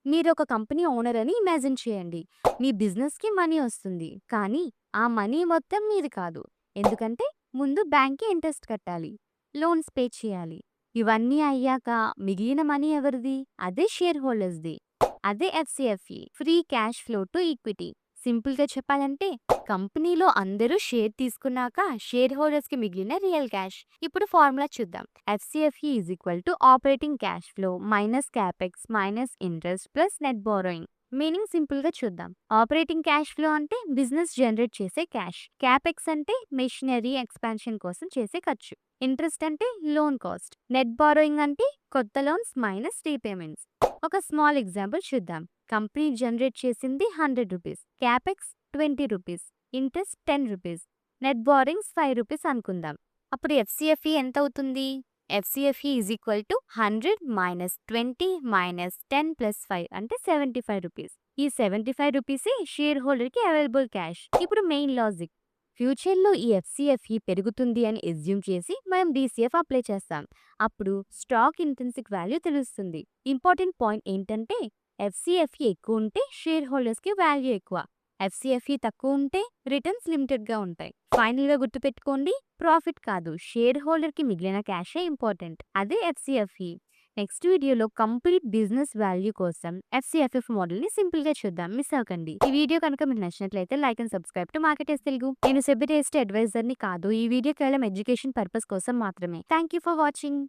మీరొక company owner అని imagine చేయండి. మీ బిజినెస్‌కి మనీ వస్తుంది. కానీ ఆ మనీ మొత్తం మీది కాదు. ఎందుకంటే ముందు బ్యాంక్‌కి ఇంట్రెస్ట్ కట్టాలి. లోన్స్ పే చేయాలి. ఇవన్నీ అయ్యాక మిగిలిన మనీ ఎవరిది? అదే షేర్ హోల్డర్స్‌ది. అదే FCFE free cash flow to equity. సింపుల్‌గా చెప్పాలంటే కంపెనీలో అందరూ షేర్ తీసుకున్నాక షేర్ హోల్డర్స్‌కి మిగిలిన రియల్ క్యాష్. ఇప్పుడు ఫార్ములా చూద్దాం. FCFE is equal to operating cash flow minus capex minus interest plus net borrowing. Meaning సింపుల్‌గా చూద్దాం. ఆపరేటింగ్ క్యాష్ ఫ్లో అంటే బిజినెస్ జనరేట్ చేసే క్యాష్. క్యాపెక్స్ అంటే మెషినరీ ఎక్స్పాన్షన్ కోసం చేసే ఖర్చు. ఇంట్రెస్ట్ అంటే లోన్ కాస్ట్. నెట్ బారోయింగ్ అంటే కొత్త లోన్స్ మైనస్ రీపేమెంట్స్. ఒక స్మాల్ ఎగ్జాంపుల్ చూద్దాం. కంపెనీ జనరేట్ చేసింది 100 rupees. Capex 20 rupees. Interest 10 rupees. Net borrowings 5 rupees అనుకుందాం. అప్పుడు ఎఫ్‌సిఎఫ్‌ఈ ఎంత అవుతుంది? FCFE is equal to 100 minus 20 minus 10 plus 5 అంటే 75 రూపీస్. ఈ 75 రూపీసే షేర్ హోల్డర్‌కి అవైలబుల్ క్యాష్. ఇప్పుడు మెయిన్ లాజిక్. ఫ్యూచర్‌లో ఈ ఎఫ్‌సిఎఫ్‌ఈ పెరుగుతుంది అని అస్యూమ్ చేసి మనం డీసీఎఫ్ అప్లై చేస్తాం. అప్పుడు స్టాక్ ఇంట్రిన్సిక్ వాల్యూ తెలుస్తుంది. ఇంపార్టెంట్ పాయింట్ ఏంటంటే ఎఫ్‌సిఎఫ్‌ఈ ఎక్కువ ఉంటే షేర్ హోల్డర్స్‌కి వాల్యూ ఎక్కువ. ఎఫ్‌సిఎఫ్‌ఈ తక్కువ ఉంటే రిటర్న్స్ లిమిటెడ్‌గా ఉంటాయి. ఫైనల్‌గా గుర్తుపెట్టుకోండి, ప్రాఫిట్ కాదు షేర్ హోల్డర్‌కి మిగిలిన క్యాషే ఇంపార్టెంట్. అదే ఎఫ్‌సిఎఫ్‌ఈ. నెక్స్ట్ వీడియోలో కంప్లీట్ బిజినెస్ వాల్యూ కోసం ఎఫ్‌సిఎఫ్ఎఫ్ మోడల్‌ని సింపుల్‌గా చూద్దాం. మిస్ అవ్వకండి. ఈ వీడియో కనుక మీకు నచ్చినట్లయితే like and subscribe to marketers Telugu. నేను సెబీ రిజిస్టర్డ్ అడ్వైజర్‌ని కాదు. ఈ వీడియో కేవలం ఎడ్యుకేషన్ పర్పస్ కోసం మాత్రమే. Thank you for watching.